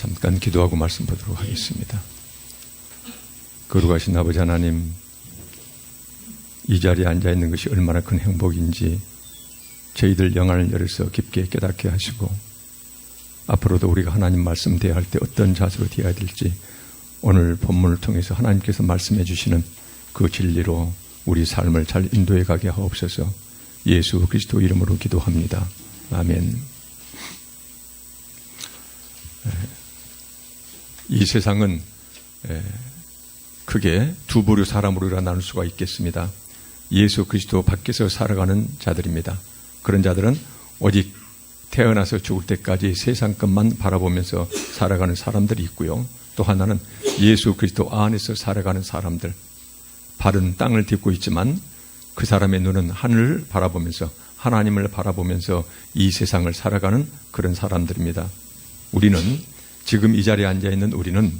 잠깐 기도하고 말씀 보도록 하겠습니다. 거룩하신 아버지 하나님, 이 자리에 앉아있는 것이 얼마나 큰 행복인지 저희들 영안을 열어서 깊게 깨닫게 하시고, 앞으로도 우리가 하나님 말씀 대할 때 어떤 자세로 대해야 될지 오늘 본문을 통해서 하나님께서 말씀해 주시는 그 진리로 우리 삶을 잘 인도해 가게 하옵소서. 예수 그리스도 이름으로 기도합니다. 아멘. 이 세상은 크게 두 부류 사람으로 나눌 수가 있겠습니다. 예수 그리스도 밖에서 살아가는 자들입니다. 그런 자들은 오직 태어나서 죽을 때까지 세상 것만 바라보면서 살아가는 사람들이 있고요. 또 하나는 예수 그리스도 안에서 살아가는 사람들, 발은 땅을 딛고 있지만 그 사람의 눈은 하늘을 바라보면서, 하나님을 바라보면서 이 세상을 살아가는 그런 사람들입니다. 우리는, 지금 이 자리에 앉아있는 우리는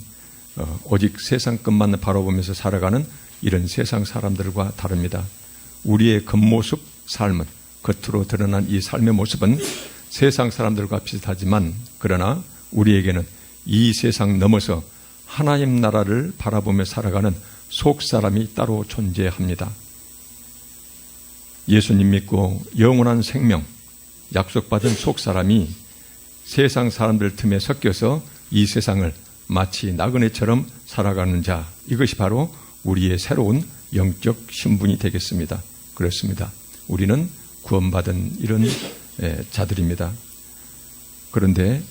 오직 세상 것만 바라보면서 살아가는 이런 세상 사람들과 다릅니다. 우리의 겉모습 삶은, 겉으로 드러난 이 삶의 모습은 세상 사람들과 비슷하지만, 그러나 우리에게는 이 세상 넘어서 하나님 나라를 바라보며 살아가는 속 사람이 따로 존재합니다. 예수님 믿고 영원한 생명, 약속받은 속 사람이 세상 사람들 틈에 섞여서 이 세상을 마치 나그네처럼 살아가는 자, 이것이 바로 우리의 새로운 영적 신분이 되겠습니다. 그렇습니다. 우리는 구원받은 이런 자들입니다. 그런데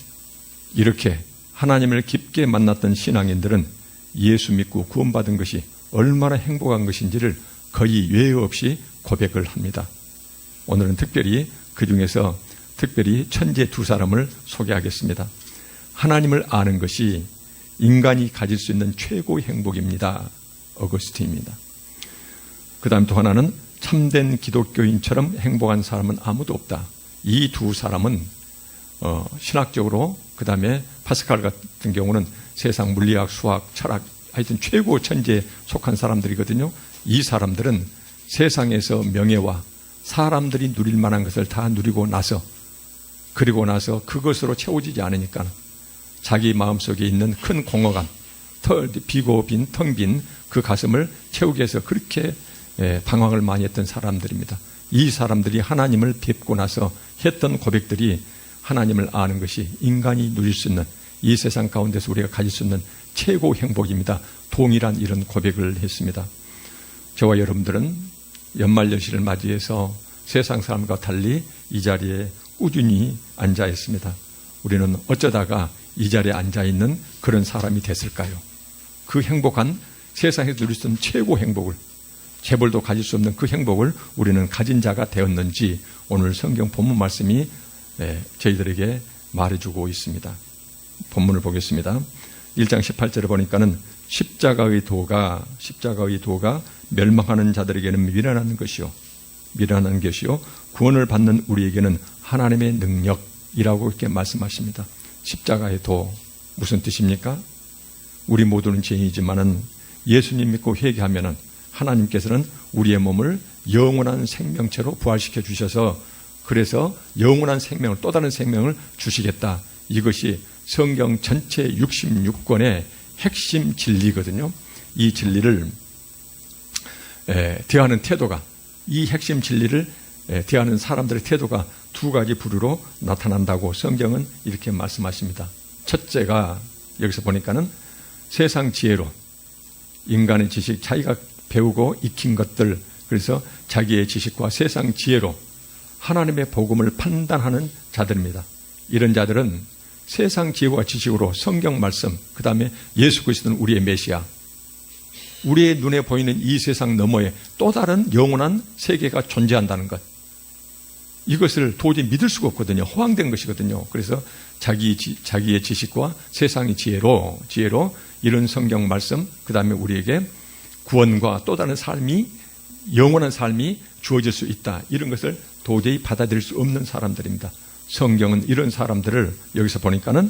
이렇게 하나님을 깊게 만났던 신앙인들은 예수 믿고 구원받은 것이 얼마나 행복한 것인지를 거의 예외 없이 고백을 합니다. 오늘은 특별히 그 중에서 특별히 천재 두 사람을 소개하겠습니다. 하나님을 아는 것이 인간이 가질 수 있는 최고의 행복입니다. 어거스틴입니다. 그 다음 또 하나는 참된 기독교인처럼 행복한 사람은 아무도 없다. 이 두 사람은 신학적으로, 그 다음에 파스칼 같은 경우는 세상 물리학, 수학, 철학, 하여튼 최고 천재에 속한 사람들이거든요. 이 사람들은 세상에서 명예와 사람들이 누릴 만한 것을 다 누리고 나서, 그리고 나서 그것으로 채워지지 않으니까 자기 마음속에 있는 큰 공허감, 비고 빈, 텅 빈 그 가슴을 채우기 위해서 그렇게 방황을 많이 했던 사람들입니다. 이 사람들이 하나님을 뵙고 나서 했던 고백들이 하나님을 아는 것이 인간이 누릴 수 있는, 이 세상 가운데서 우리가 가질 수 있는 최고 행복입니다. 동일한 이런 고백을 했습니다. 저와 여러분들은 연말연시를 맞이해서 세상 사람과 달리 이 자리에 꾸준히 앉아 있습니다. 우리는 어쩌다가 이 자리에 앉아 있는 그런 사람이 됐을까요? 그 행복한, 세상에서 누릴 수 있는 최고 행복을, 재벌도 가질 수 없는 그 행복을 우리는 가진 자가 되었는지 오늘 성경 본문 말씀이 저희들에게 말해주고 있습니다. 본문을 보겠습니다. 1장 18절에 보니까는 십자가의 도가 멸망하는 자들에게는 미련한 것이요 구원을 받는 우리에게는 하나님의 능력이라고 이렇게 말씀하십니다. 십자가의 도, 무슨 뜻입니까? 우리 모두는 죄인이지만은 예수님 믿고 회개하면은 하나님께서는 우리의 몸을 영원한 생명체로 부활시켜 주셔서, 그래서 영원한 생명을, 또 다른 생명을 주시겠다. 이것이 성경 전체 66권의 핵심 진리거든요. 이 진리를 대하는 태도가, 이 핵심 진리를 대하는 사람들의 태도가 두 가지 부류로 나타난다고 성경은 이렇게 말씀하십니다. 첫째가 여기서 보니까는 세상 지혜로, 인간의 지식, 자기가 배우고 익힌 것들, 그래서 자기의 지식과 세상 지혜로 하나님의 복음을 판단하는 자들입니다. 이런 자들은 세상 지혜와 지식으로 성경 말씀, 그 다음에 예수 그리스도는 우리의 메시아, 우리의 눈에 보이는 이 세상 너머에 또 다른 영원한 세계가 존재한다는 것, 이것을 도저히 믿을 수가 없거든요. 허황된 것이거든요. 그래서 자기의 지식과 세상의 지혜로 이런 성경 말씀, 그 다음에 우리에게 구원과 또 다른 삶이, 영원한 삶이 주어질 수 있다. 이런 것을 도저히 받아들일 수 없는 사람들입니다. 성경은 이런 사람들을 여기서 보니까는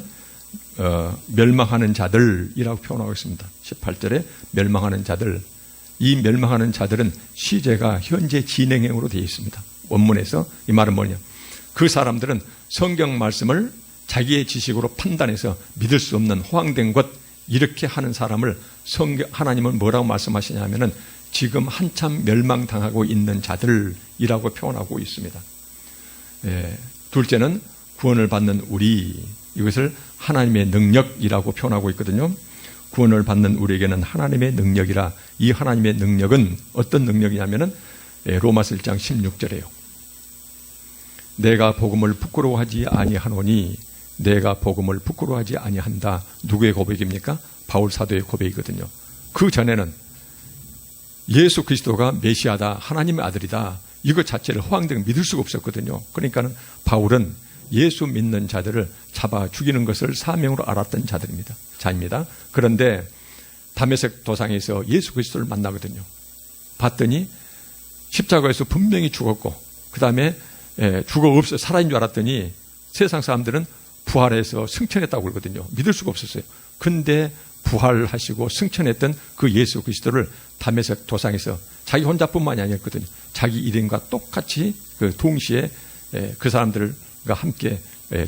멸망하는 자들이라고 표현하고 있습니다. 18절에 멸망하는 자들. 이 멸망하는 자들은 시제가 현재 진행형으로 되어 있습니다. 원문에서 이 말은 뭐냐? 그 사람들은 성경 말씀을 자기의 지식으로 판단해서 믿을 수 없는 호황된 것, 이렇게 하는 사람을 하나님은 뭐라고 말씀하시냐면은 지금 한참 멸망당하고 있는 자들이라고 표현하고 있습니다. 둘째는 구원을 받는 우리, 이것을 하나님의 능력이라고 표현하고 있거든요. 구원을 받는 우리에게는 하나님의 능력이라. 이 하나님의 능력은 어떤 능력이냐면은 로마서 1장 16절이에요. 내가 복음을 부끄러워하지 아니하노니 내가 복음을 부끄러워하지 아니한다. 누구의 고백입니까? 바울 사도의 고백이거든요. 그 전에는 예수 그리스도가 메시아다, 하나님의 아들이다, 이것 자체를 호황되게 믿을 수가 없었거든요. 그러니까는 바울은 예수 믿는 자들을 잡아 죽이는 것을 사명으로 알았던 자입니다. 그런데 다메섹 도상에서 예수 그리스도를 만나거든요. 봤더니 십자가에서 분명히 죽었고, 그 다음에 살아있는 줄 알았더니 세상 사람들은 부활해서 승천했다고 그러거든요. 믿을 수가 없었어요. 근데 부활하시고 승천했던 그 예수 그리스도를 다메섹 도상에서 자기 혼자뿐만이 아니었거든요. 자기 일행과 똑같이 동시에 그 사람들과 함께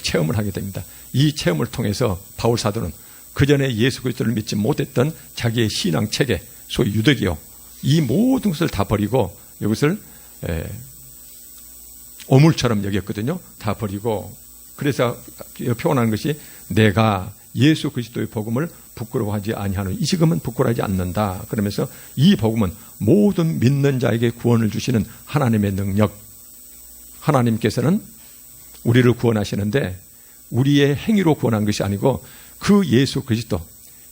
체험을 하게 됩니다. 이 체험을 통해서 바울 사도는 그 전에 예수 그리스도를 믿지 못했던 자기의 신앙 체계, 소위 유대교, 이 모든 것을 다 버리고 이것을 오물처럼 여겼거든요. 다 버리고, 그래서 표현하는 것이 내가 예수 그리스도의 복음을 부끄러워하지 아니하노니, 이 지금은 부끄러워하지 않는다. 그러면서 이 복음은 모든 믿는 자에게 구원을 주시는 하나님의 능력. 하나님께서는 우리를 구원하시는데 우리의 행위로 구원한 것이 아니고 그 예수 그리스도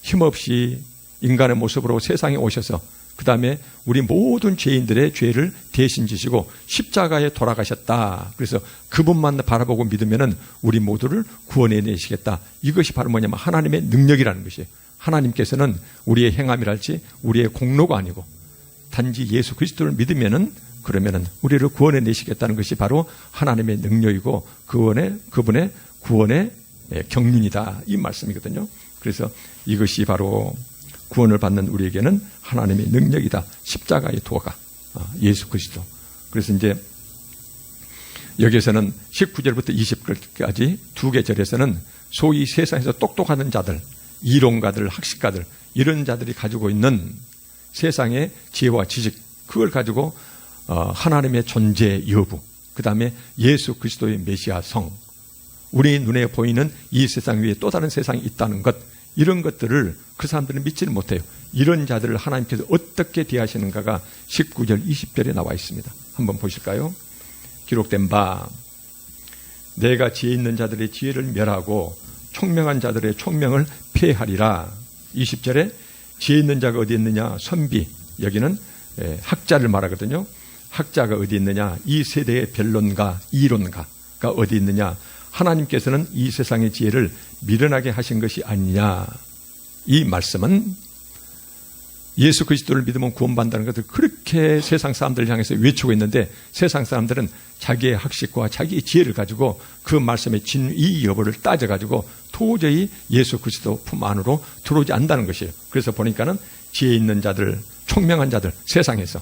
힘없이 인간의 모습으로 세상에 오셔서 그 다음에 우리 모든 죄인들의 죄를 대신 지시고 십자가에 돌아가셨다. 그래서 그분만 바라보고 믿으면 우리 모두를 구원해 내시겠다. 이것이 바로 뭐냐면 하나님의 능력이라는 것이에요. 하나님께서는 우리의 행함이랄지 우리의 공로가 아니고 단지 예수 그리스도를 믿으면은 그러면은 우리를 구원해 내시겠다는 것이 바로 하나님의 능력이고 그분의 구원의 경륜이다, 이 말씀이거든요. 그래서 이것이 바로 구원을 받는 우리에게는 하나님의 능력이다. 십자가의 도가 예수 그리스도. 그래서 이제 여기에서는 19절부터 20절까지 두 계절에서는 소위 세상에서 똑똑한 자들, 이론가들, 학식가들, 이런 자들이 가지고 있는 세상의 지혜와 지식, 그걸 가지고 하나님의 존재 여부, 그 다음에 예수 그리스도의 메시아 성, 우리 눈에 보이는 이 세상 위에 또 다른 세상이 있다는 것, 이런 것들을 그 사람들은 믿지는 못해요. 이런 자들을 하나님께서 어떻게 대하시는가가 19절 20절에 나와 있습니다. 한번 보실까요? 기록된 바 내가 지혜 있는 자들의 지혜를 멸하고 총명한 자들의 총명을 폐하리라. 20절에 지혜 있는 자가 어디 있느냐? 선비, 여기는 학자를 말하거든요. 학자가 어디 있느냐? 이 세대의 변론가, 이론가가 어디 있느냐? 하나님께서는 이 세상의 지혜를 미련하게 하신 것이 아니냐. 이 말씀은 예수 그리스도를 믿으면 구원받는다는 것을 그렇게 세상 사람들을 향해서 외치고 있는데 세상 사람들은 자기의 학식과 자기의 지혜를 가지고 그 말씀의 진위 여부를 따져가지고 도저히 예수 그리스도 품 안으로 들어오지 않는다는 것이에요. 그래서 보니까는 지혜 있는 자들, 총명한 자들, 세상에서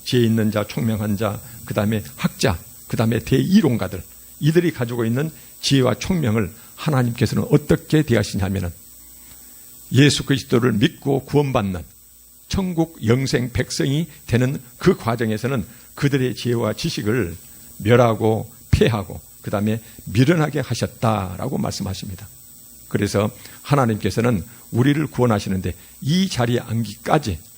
지혜 있는 자, 총명한 자, 그 다음에 학자, 그 다음에 대이론가들, 이들이 가지고 있는 지혜와 총명을 하나님께서는 어떻게 대하시냐면은 예수 그리스도를 믿고 구원받는 천국 영생 백성이 되는 그 과정에서는 그들의 지혜와 지식을 멸하고 폐하고 그 다음에 미련하게 하셨다라고 말씀하십니다. 그래서 하나님께서는 우리를 구원하시는데 이 자리에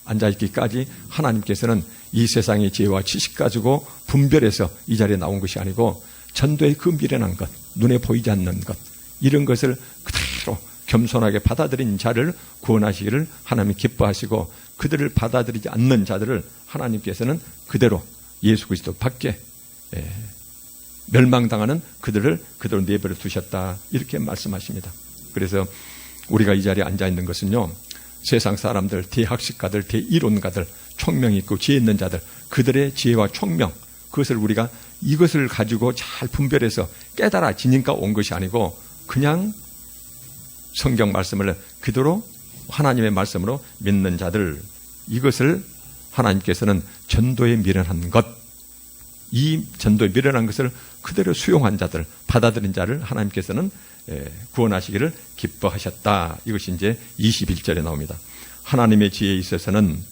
앉아있기까지 하나님께서는 이 세상의 지혜와 지식 가지고 분별해서 이 자리에 나온 것이 아니고 전도의 그 미련한 것, 눈에 보이지 않는 것, 이런 것을 그대로 겸손하게 받아들인 자를 구원하시기를 하나님이 기뻐하시고 그들을 받아들이지 않는 자들을 하나님께서는 그대로 예수 그리스도 밖에 멸망당하는 그들을 그대로 내버려 두셨다, 이렇게 말씀하십니다. 그래서 우리가 이 자리에 앉아있는 것은요, 세상 사람들, 대학식가들, 대이론가들, 총명 있고 지혜 있는 자들, 그들의 지혜와 총명, 그것을 우리가 이것을 가지고 잘 분별해서 깨달아 지니까 온 것이 아니고 그냥 성경 말씀을 그대로 하나님의 말씀으로 믿는 자들, 이것을 하나님께서는 전도에 미련한 것, 이 전도에 미련한 것을 그대로 수용한 자들, 받아들인 자를 하나님께서는 구원하시기를 기뻐하셨다. 이것이 이제 21절에 나옵니다. 하나님의 지혜에 있어서는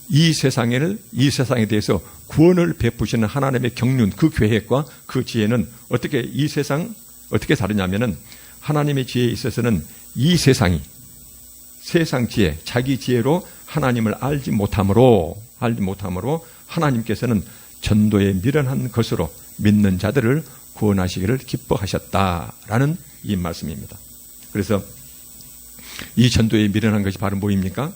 이 세상에 대해서 구원을 베푸시는 하나님의 경륜, 그 계획과 그 지혜는 이 세상 어떻게 다르냐면은 하나님의 지혜에 있어서는 이 세상 지혜, 자기 지혜로 하나님을 알지 못함으로 하나님께서는 전도에 미련한 것으로 믿는 자들을 구원하시기를 기뻐하셨다라는 이 말씀입니다. 그래서 이 전도에 미련한 것이 바로 뭐입니까?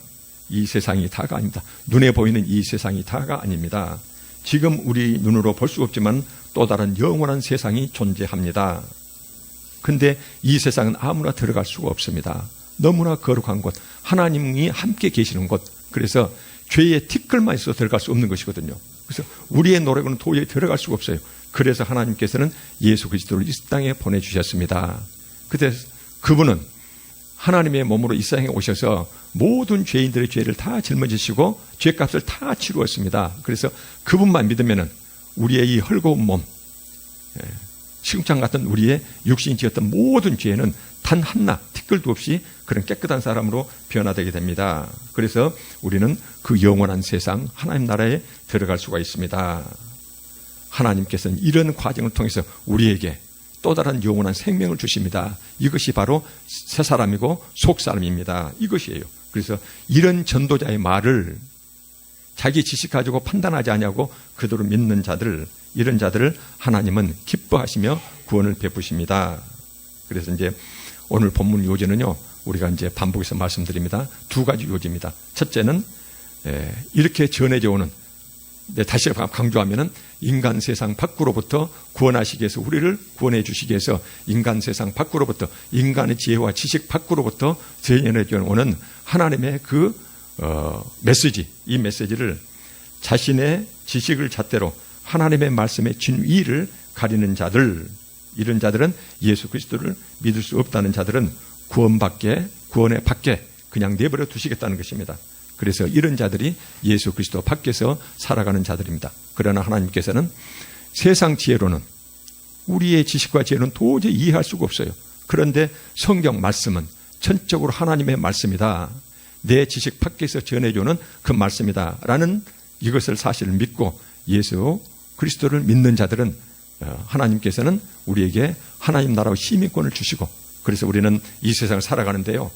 이 세상이 다가 아닙니다. 눈에 보이는 이 세상이 다가 아닙니다. 지금 우리 눈으로 볼 수 없지만 또 다른 영원한 세상이 존재합니다. 근데 이 세상은 아무나 들어갈 수가 없습니다. 너무나 거룩한 곳, 하나님이 함께 계시는 곳, 그래서 죄의 티끌만 있어서 들어갈 수 없는 것이거든요. 그래서 우리의 노력으로는 도저히 들어갈 수가 없어요. 그래서 하나님께서는 예수 그리스도를 이 땅에 보내주셨습니다. 그래서 그분은 하나님의 몸으로 이 세상에 오셔서 모든 죄인들의 죄를 다 짊어지시고 죄값을 다 치루었습니다. 그래서 그분만 믿으면 우리의 이 헐거운 몸, 시금창 같은 우리의 육신이 지었던 모든 죄는 단 하나 티끌도 없이 그런 깨끗한 사람으로 변화되게 됩니다. 그래서 우리는 그 영원한 세상 하나님 나라에 들어갈 수가 있습니다. 하나님께서는 이런 과정을 통해서 우리에게 또 다른 영원한 생명을 주십니다. 이것이 바로 새 사람이고 속 사람입니다. 이것이에요. 그래서 이런 전도자의 말을 자기 지식 가지고 판단하지 않냐고 그대로 믿는 자들, 이런 자들을 하나님은 기뻐하시며 구원을 베푸십니다. 그래서 이제 오늘 본문 요지는요, 우리가 이제 반복해서 말씀드립니다. 두 가지 요지입니다. 첫째는 이렇게 전해져 오는, 다시 강조하면은 인간 세상 밖으로부터 구원하시기 위해서, 우리를 구원해 주시기 위해서 인간 세상 밖으로부터, 인간의 지혜와 지식 밖으로부터 전해져 오는 하나님의 그 메시지, 이 메시지를 자신의 지식을 잣대로 하나님의 말씀의 진위를 가리는 자들, 이런 자들은 예수 그리스도를 믿을 수 없다는 자들은 구원의 밖에 그냥 내버려 두시겠다는 것입니다. 그래서 이런 자들이 예수 그리스도 밖에서 살아가는 자들입니다. 그러나 하나님께서는 세상 지혜로는, 우리의 지식과 지혜는 도저히 이해할 수가 없어요. 그런데 성경 말씀은 전적으로 하나님의 말씀이다, 내 지식 밖에서 전해주는 그 말씀이다 라는 이것을 사실을 믿고 예수 그리스도를 믿는 자들은 하나님께서는 우리에게 하나님 나라의 시민권을 주시고, 그래서 우리는 이 세상을 살아가는데요,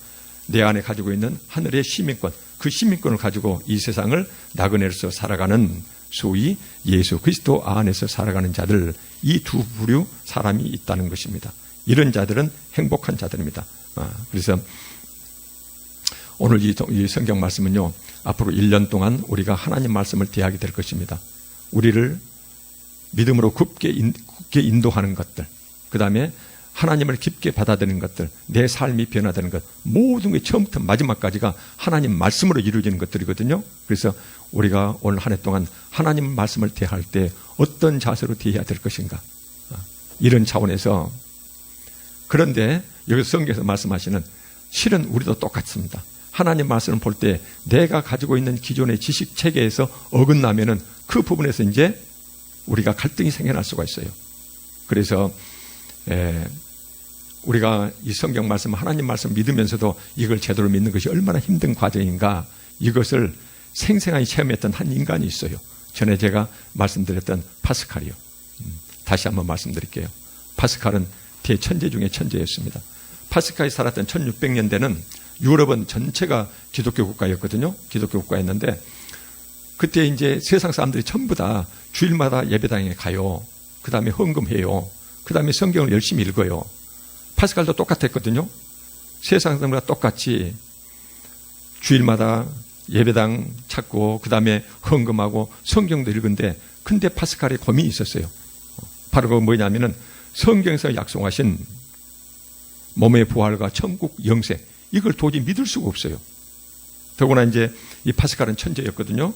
내 안에 가지고 있는 하늘의 시민권, 그 시민권을 가지고 이 세상을 나그네로서 살아가는, 소위 예수 그리스도 안에서 살아가는 자들, 이 두 부류 사람이 있다는 것입니다. 이런 자들은 행복한 자들입니다. 그래서 오늘 이 성경 말씀은요, 앞으로 1년 동안 우리가 하나님 말씀을 대하게 될 것입니다. 우리를 믿음으로 굳게 인도하는 것들, 그 다음에 하나님을 깊게 받아들이는 것들, 내 삶이 변화되는 것, 모든 게 처음부터 마지막까지가 하나님 말씀으로 이루어지는 것들이거든요. 그래서 우리가 오늘 한 해 동안 하나님 말씀을 대할 때 어떤 자세로 대해야 될 것인가, 이런 차원에서. 그런데 여기서 성경에서 말씀하시는, 실은 우리도 똑같습니다. 하나님 말씀을 볼 때 내가 가지고 있는 기존의 지식 체계에서 어긋나면은 그 부분에서 이제 우리가 갈등이 생겨날 수가 있어요. 그래서 우리가 이 성경 말씀, 하나님 말씀 믿으면서도 이걸 제대로 믿는 것이 얼마나 힘든 과정인가, 이것을 생생하게 체험했던 한 인간이 있어요. 전에 제가 말씀드렸던 파스칼이요. 다시 한번 말씀드릴게요. 파스칼은 대천재 중에 천재였습니다. 파스칼이 살았던 1600년대는 유럽은 전체가 기독교 국가였거든요. 기독교 국가였는데, 그때 이제 세상 사람들이 전부 다 주일마다 예배당에 가요. 그 다음에 헌금해요. 그 다음에 성경을 열심히 읽어요. 파스칼도 똑같았거든요. 세상 사람들과 똑같이 주일마다 예배당 찾고, 그 다음에 헌금하고 성경도 읽은데, 근데 파스칼에 고민이 있었어요. 바로 그거 뭐냐면은 성경에서 약속하신 몸의 부활과 천국 영생, 이걸 도저히 믿을 수가 없어요. 더구나 이제 이 파스칼은 천재였거든요.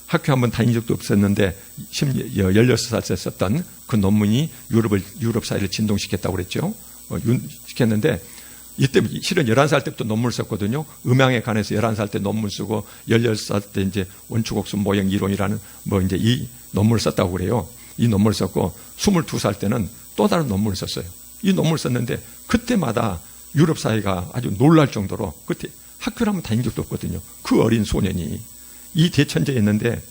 학교 한번 다닌 적도 없었는데 16살 때 썼던 그 논문이 유럽 사회를 진동시켰다고 그랬죠. 시켰는데, 이때 실은 11살 때부터 논문을 썼거든요. 음향에 관해서 11살 때 논문 쓰고 16살 때 이제 원축옥수 모형 이론이라는 이제 이 논문을 썼다고 그래요. 이 논문을 썼고 22살 때는 또 다른 논문을 썼어요. 이 논문을 썼는데 그때마다 유럽 사회가 아주 놀랄 정도로 그때 학교를 한번 다닌 적도 없거든요. 그 어린 소년이 이 대천재였는데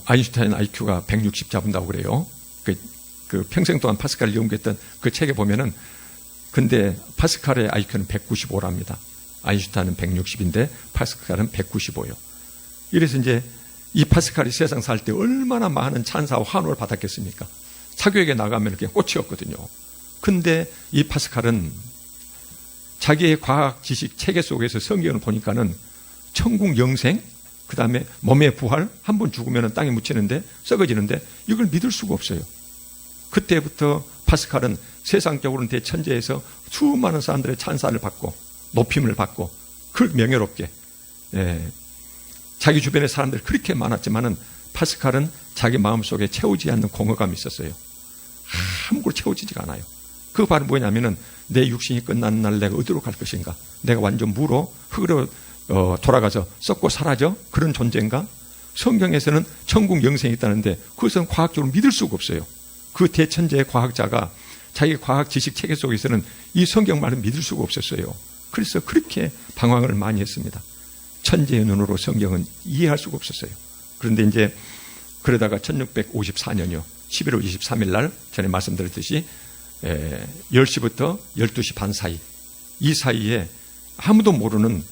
아인슈타인 IQ가 160 잡은다고 그래요. 그 평생 동안 파스칼을 연구했던 그 책에 보면은 근데 파스칼의 IQ는 195랍니다. 아인슈타인은 160인데 파스칼은 195예요. 이래서 이제 이 파스칼이 세상 살 때 얼마나 많은 찬사와 환호를 받았겠습니까? 사교육에 나가면 그냥 꽃이었거든요. 근데 이 파스칼은 자기의 과학 지식 체계 속에서 성경을 보니까는 천국 영생, 그 다음에 몸의 부활, 한 번 죽으면 땅에 묻히는데 썩어지는데 이걸 믿을 수가 없어요. 그때부터 파스칼은 세상적으로는 대천재에서 수많은 사람들의 찬사를 받고 높임을 받고 그 명예롭게 자기 주변의 사람들이 그렇게 많았지만은 파스칼은 자기 마음속에 채우지 않는 공허감이 있었어요. 아무것도 채워지지가 않아요. 그 바로 뭐냐면은 내 육신이 끝나는 날 내가 어디로 갈 것인가? 내가 완전 무로 흙으로 돌아가서 썩고 사라져? 그런 존재인가? 성경에서는 천국 영생이 있다는데 그것은 과학적으로 믿을 수가 없어요. 그 대천재의 과학자가 자기 과학 지식 체계 속에서는 이 성경 말을 믿을 수가 없었어요. 그래서 그렇게 방황을 많이 했습니다. 천재의 눈으로 성경은 이해할 수가 없었어요. 그런데 이제 그러다가 1654년이요. 11월 23일 날 전에 말씀드렸듯이 10시부터 12시 반 사이 이 사이에 아무도 모르는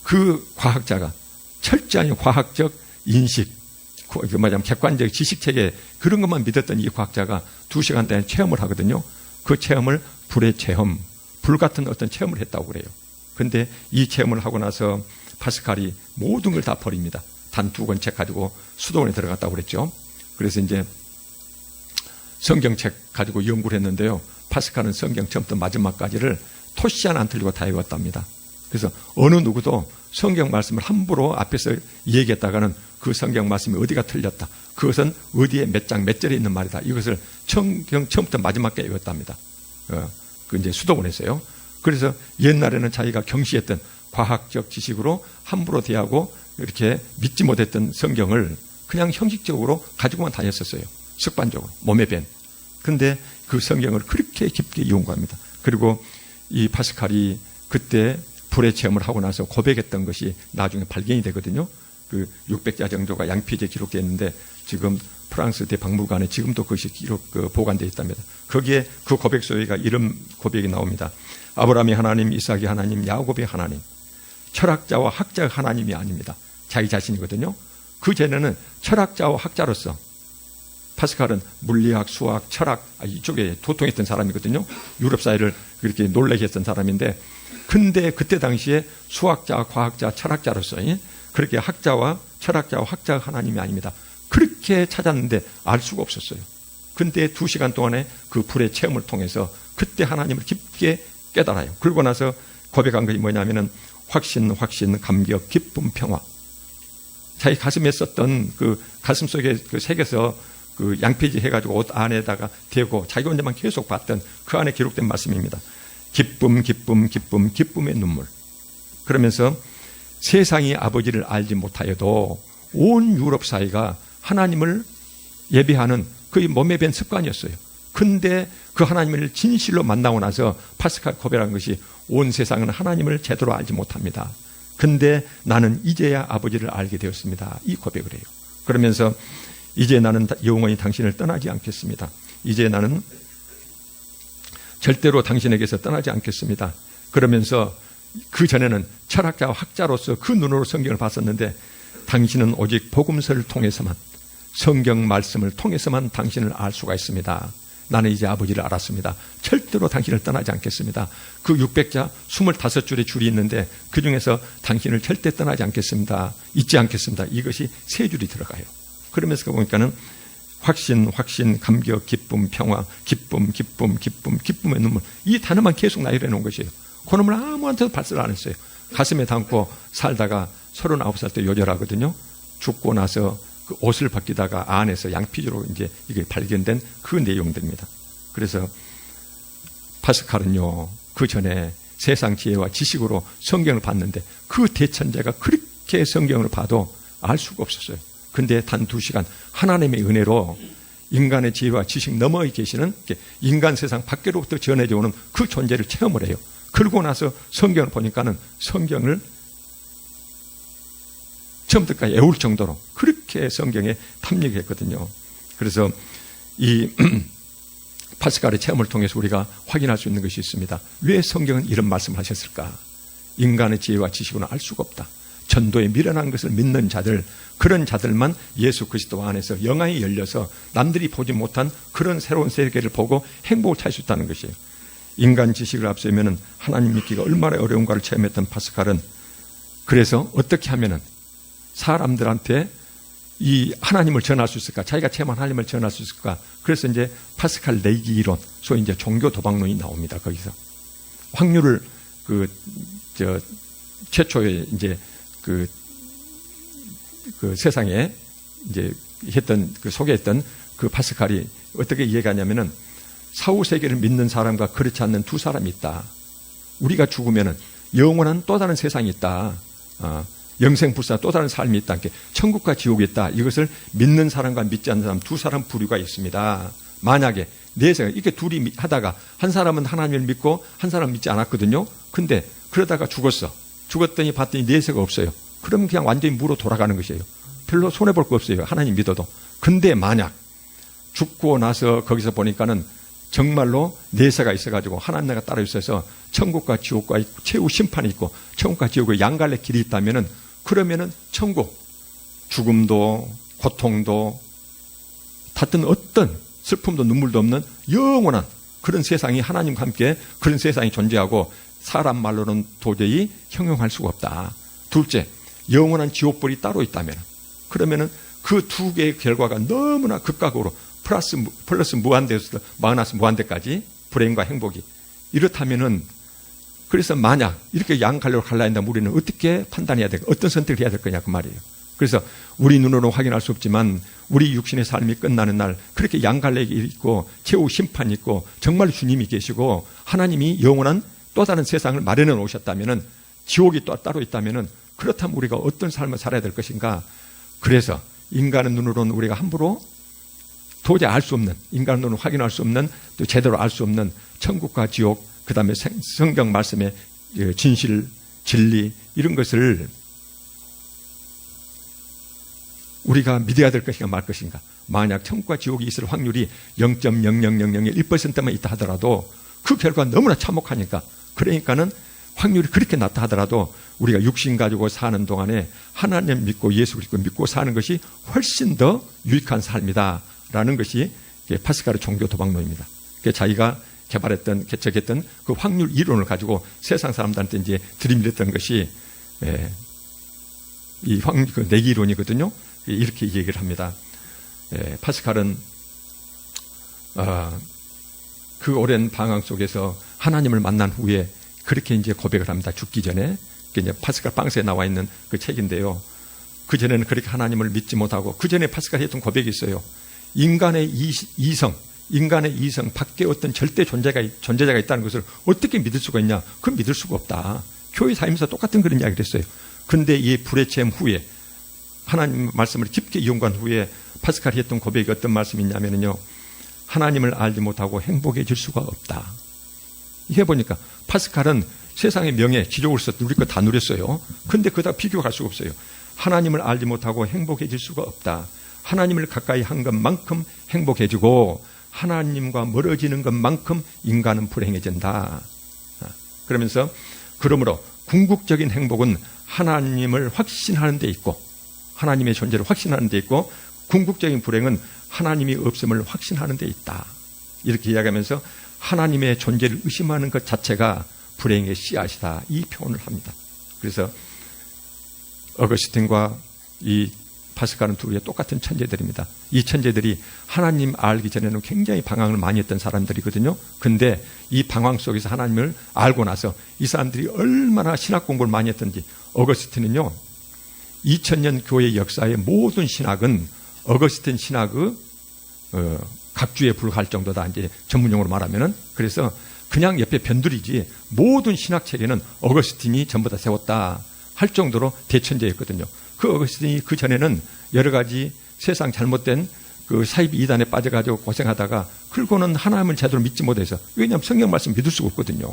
그 과학자가 철저히 과학적 인식, 말하자면 객관적 지식체계 그런 것만 믿었던 이 과학자가 2시간 동안 체험을 하거든요. 그 체험을 불의 체험, 불 같은 어떤 체험을 했다고 그래요. 그런데 이 체험을 하고 나서 파스칼이 모든 걸 다 버립니다. 단 2권 책 가지고 수도원에 들어갔다고 그랬죠. 그래서 이제 성경책 가지고 연구를 했는데요. 파스칼은 성경 처음부터 마지막까지를 토시 하나 안 틀리고 다 읽었답니다. 그래서 어느 누구도 성경 말씀을 함부로 앞에서 얘기했다가는 그 성경 말씀이 어디가 틀렸다. 그것은 어디에 몇 장 몇 절에 있는 말이다. 이것을 성경 처음부터 마지막까지 읽었답니다. 그 이제 수도원에서요. 그래서 옛날에는 자기가 경시했던 과학적 지식으로 함부로 대하고 이렇게 믿지 못했던 성경을 그냥 형식적으로 가지고만 다녔었어요. 습관적으로 몸에 밴. 그런데 그 성경을 그렇게 깊게 연구합니다. 그리고 이 파스칼이 그때 불의 체험을 하고 나서 고백했던 것이 나중에 발견이 되거든요. 그 600자 정도가 양피지에 기록되어 있는데 지금 프랑스 대박물관에 지금도 그것이 보관되어 있답니다. 거기에 그 고백 소리가 이런 고백이 나옵니다. 아브라함의 하나님, 이삭의 하나님, 야곱의 하나님. 철학자와 학자의 하나님이 아닙니다. 자기 자신이거든요. 그 전에는 철학자와 학자로서 파스칼은 물리학, 수학, 철학 이쪽에 도통했던 사람이거든요. 유럽 사회를 그렇게 놀라게 했던 사람인데 근데 그때 당시에 수학자, 과학자, 철학자로서 그렇게 학자와 철학자와 학자가 하나님이 아닙니다. 그렇게 찾았는데 알 수가 없었어요. 근데 2시간 동안에 그 불의 체험을 통해서 그때 하나님을 깊게 깨달아요. 그러고 나서 고백한 것이 뭐냐면은 확신, 감격, 기쁨, 평화. 자기 가슴에 썼던 그 가슴 속에 그 색에서 그 양피지 해가지고 옷 안에다가 대고 자기 혼자만 계속 봤던 그 안에 기록된 말씀입니다. 기쁨, 기쁨의 눈물. 그러면서 세상이 아버지를 알지 못하여도 온 유럽 사회가 하나님을 예배하는 그의 몸에 밴 습관이었어요. 근데 그 하나님을 진실로 만나고 나서 파스칼 고백한 것이 온 세상은 하나님을 제대로 알지 못합니다. 근데 나는 이제야 아버지를 알게 되었습니다. 이 고백을 해요. 그러면서 이제 나는 영원히 당신을 떠나지 않겠습니다. 이제 나는 절대로 당신에게서 떠나지 않겠습니다. 그러면서 그 전에는 철학자와 학자로서 그 눈으로 성경을 봤었는데 당신은 오직 복음서를 통해서만 성경 말씀을 통해서만 당신을 알 수가 있습니다. 나는 이제 아버지를 알았습니다. 절대로 당신을 떠나지 않겠습니다. 그 600자 25줄의 줄이 있는데 그중에서 당신을 절대 떠나지 않겠습니다. 잊지 않겠습니다. 이것이 3줄이 들어가요. 그러면서 보니까는 확신, 감격, 기쁨, 평화, 기쁨의 눈물. 이 단어만 계속 나열해 놓은 것이에요. 그놈을 아무한테도 발설 안 했어요. 가슴에 담고 살다가 39살 때 요절하거든요. 죽고 나서 그 옷을 벗기다가 안에서 양피지로 이제 이게 발견된 그 내용들입니다. 그래서 파스칼은요, 그 전에 세상 지혜와 지식으로 성경을 봤는데 그 대천재가 그렇게 성경을 봐도 알 수가 없었어요. 근데 단 2시간 하나님의 은혜로 인간의 지혜와 지식 너머에 계시는 인간 세상 밖으로부터 전해져 오는 그 존재를 체험을 해요. 그러고 나서 성경을 보니까는 성경을 처음부터까지 외울 정도로 그렇게 성경에 탐닉했거든요. 그래서 이 파스칼의 체험을 통해서 우리가 확인할 수 있는 것이 있습니다. 왜 성경은 이런 말씀을 하셨을까? 인간의 지혜와 지식으로는 알 수가 없다. 전도에 미련한 것을 믿는 자들, 그런 자들만 예수 그리스도 안에서 영안이 열려서 남들이 보지 못한 그런 새로운 세계를 보고 행복을 찾을 수 있다는 것이에요. 인간 지식을 앞세우면 하나님 믿기가 얼마나 어려운가를 체험했던 파스칼은 그래서 어떻게 하면은 사람들한테 이 하나님을 전할 수 있을까? 자기가 체험한 하나님을 전할 수 있을까? 그래서 이제 파스칼 내기 이론, 소위 이제 종교 도박론이 나옵니다. 거기서 확률을 최초에 이제 그 세상에 이제 소개했던 그 파스칼이 어떻게 이해가냐면은 사후 세계를 믿는 사람과 그렇지 않는 두 사람이 있다. 우리가 죽으면은 영원한 또 다른 세상이 있다. 영생불사 또 다른 삶이 있다. 천국과 지옥이 있다. 이것을 믿는 사람과 믿지 않는 사람 두 사람 부류가 있습니다. 만약에 내세가 이렇게 둘이 하다가 한 사람은 하나님을 믿고 한 사람은 믿지 않았거든요. 근데 그러다가 죽었더니 봤더니 내세가 없어요. 그러면 그냥 완전히 무로 돌아가는 것이에요. 별로 손해볼 거 없어요. 하나님 믿어도. 근데 만약 죽고 나서 거기서 보니까는 정말로 내세가 있어가지고 하나님과 따로 있어서 천국과 지옥과 최후 심판이 있고 천국과 지옥의 양갈래 길이 있다면은 그러면은 천국, 죽음도 고통도 같은 어떤 슬픔도 눈물도 없는 영원한 그런 세상이 하나님과 함께 그런 세상이 존재하고 사람 말로는 도저히 형용할 수가 없다. 둘째, 영원한 지옥불이 따로 있다면 그러면은 그 두 개의 결과가 너무나 극각으로 플러스 무한대에서 마이너스 무한대까지 불행과 행복이 이렇다면은 그래서 만약 이렇게 양갈래로 갈라진다면 우리는 어떻게 판단해야 될까? 어떤 선택을 해야 될 거냐 그 말이에요. 그래서 우리 눈으로 확인할 수 없지만 우리 육신의 삶이 끝나는 날 그렇게 양갈래가 있고 최후 심판이 있고 정말 주님이 계시고 하나님이 영원한 또 다른 세상을 마련해 놓으셨다면은 지옥이 또 따로 있다면은 그렇다면 우리가 어떤 삶을 살아야 될 것인가? 그래서 인간의 눈으로는 우리가 함부로 도저히 알 수 없는, 인간의 눈으로 확인할 수 없는, 또 제대로 알 수 없는 천국과 지옥, 그 다음에 성경 말씀의 진실, 진리 이런 것을 우리가 믿어야 될 것인가 말 것인가. 만약 천국과 지옥이 있을 확률이 0.00001%만 있다 하더라도 그 결과 너무나 참혹하니까 그러니까는 확률이 그렇게 낮다 하더라도 우리가 육신 가지고 사는 동안에 하나님 믿고 예수 그리스도 믿고 사는 것이 훨씬 더 유익한 삶이다라는 것이 파스칼의 종교 도박론입니다. 자기가 개척했던 그 확률 이론을 가지고 세상 사람들한테 이제 들이밀었던 것이 이 그 내기 이론이거든요. 이렇게 얘기를 합니다. 파스칼은 그 오랜 방황 속에서 하나님을 만난 후에 그렇게 이제 고백을 합니다. 죽기 전에. 이제 파스칼 방서에 나와 있는 그 책인데요. 그 전에는 그렇게 하나님을 믿지 못하고 그 전에 파스칼이 했던 고백이 있어요. 인간의 이성 밖에 어떤 절대 존재자가 있다는 것을 어떻게 믿을 수가 있냐? 그건 믿을 수가 없다. 교회 다니면서 똑같은 그런 이야기를 했어요. 그런데 이 불의 체험 후에 하나님 말씀을 깊게 이용한 후에 파스칼이 했던 고백이 어떤 말씀이 있냐면요. 하나님을 알지 못하고 행복해질 수가 없다. 이게 보니까 파스칼은 세상의 명예, 지력으로서 누릴 거 다 누렸어요. 그런데 그다 비교할 수가 없어요. 하나님을 알지 못하고 행복해질 수가 없다. 하나님을 가까이 한 것만큼 행복해지고 하나님과 멀어지는 것만큼 인간은 불행해진다. 그러면서 그러므로 궁극적인 행복은 하나님을 확신하는 데 있고 하나님의 존재를 확신하는 데 있고 궁극적인 불행은 하나님이 없음을 확신하는 데 있다. 이렇게 이야기하면서 하나님의 존재를 의심하는 것 자체가 불행의 씨앗이다. 이 표현을 합니다. 그래서 어거스틴과 이 파스칼은 둘이 똑같은 천재들입니다. 이 천재들이 하나님 알기 전에는 굉장히 방황을 많이 했던 사람들이거든요. 근데 이 방황 속에서 하나님을 알고 나서 이 사람들이 얼마나 신학 공부를 많이 했던지 어거스틴은요. 2000년 교회 역사의 모든 신학은 어거스틴 신학의 각주에 불과할 정도다. 이제 전문용어로 말하면은 그래서 그냥 옆에 변두리지 모든 신학 체계는 어거스틴이 전부 다 세웠다 할 정도로 대천재였거든요. 그 어거스틴이 그 전에는 여러 가지 세상 잘못된 그 사이비 이단에 빠져가지고 고생하다가 그리고는 하나님을 제대로 믿지 못해서, 왜냐하면 성경 말씀 믿을 수가 없거든요.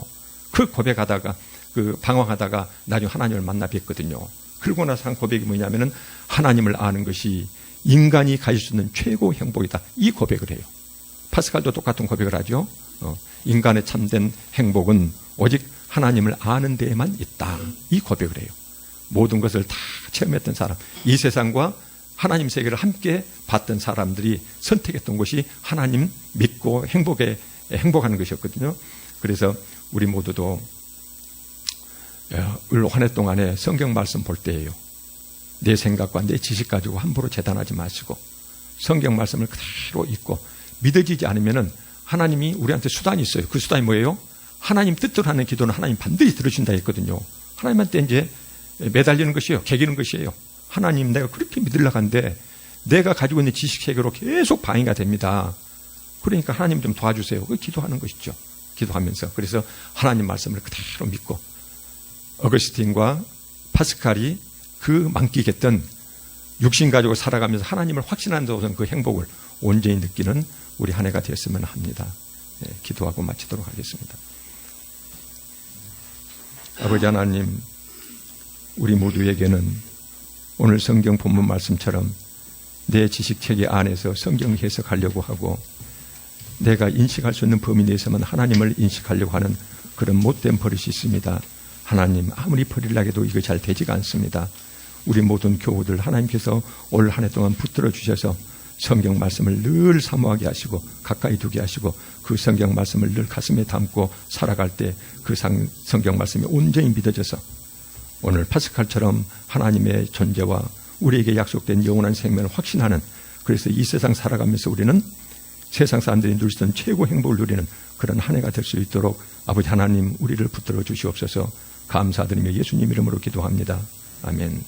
그 고백하다가 그 방황하다가 나중에 하나님을 만나 뵀거든요. 그러고 나서 한 고백이 뭐냐면은 하나님을 아는 것이 인간이 가질 수 있는 최고 행복이다. 이 고백을 해요. 파스칼도 똑같은 고백을 하죠. 인간의 참된 행복은 오직 하나님을 아는 데에만 있다. 이 고백을 해요. 모든 것을 다 체험했던 사람, 이 세상과 하나님 세계를 함께 봤던 사람들이 선택했던 것이 하나님 믿고 행복하는 것이었거든요. 그래서 우리 모두도 올 한 해 동안에 성경 말씀 볼 때예요. 내 생각과 내 지식 가지고 함부로 재단하지 마시고 성경 말씀을 그대로 읽고, 믿어지지 않으면은 하나님이 우리한테 수단이 있어요. 그 수단이 뭐예요? 하나님 뜻대로 하는 기도는 하나님 반드시 들으신다 했거든요. 하나님한테 이제 매달리는 것이에요. 개기는 것이에요. 하나님, 내가 그렇게 믿으려고 하는데 내가 가지고 있는 지식 세계로 계속 방해가 됩니다. 그러니까 하나님 좀 도와주세요. 그 기도하는 것이죠. 기도하면서. 그래서 하나님 말씀을 그대로 믿고, 어거스틴과 파스칼이 그 만끽했던 육신 가지고 살아가면서 하나님을 확신하는 데서 그 행복을 온전히 느끼는 우리 한 해가 되었으면 합니다. 네, 기도하고 마치도록 하겠습니다. 아버지 하나님, 우리 모두에게는 오늘 성경 본문 말씀처럼 내 지식체계 안에서 성경 해석하려고 하고 내가 인식할 수 있는 범위 내에서만 하나님을 인식하려고 하는 그런 못된 버릇이 있습니다. 하나님, 아무리 버리려고 해도 이거 잘 되지가 않습니다. 우리 모든 교우들 하나님께서 올 한 해 동안 붙들어 주셔서 성경 말씀을 늘 사모하게 하시고 가까이 두게 하시고 그 성경 말씀을 늘 가슴에 담고 살아갈 때 그 성경 말씀이 온전히 믿어져서 오늘 파스칼처럼 하나님의 존재와 우리에게 약속된 영원한 생명을 확신하는, 그래서 이 세상 살아가면서 우리는 세상 사람들이 누릴 수 있는 최고 행복을 누리는 그런 한 해가 될 수 있도록 아버지 하나님 우리를 붙들어 주시옵소서. 감사드리며 예수님 이름으로 기도합니다. 아멘.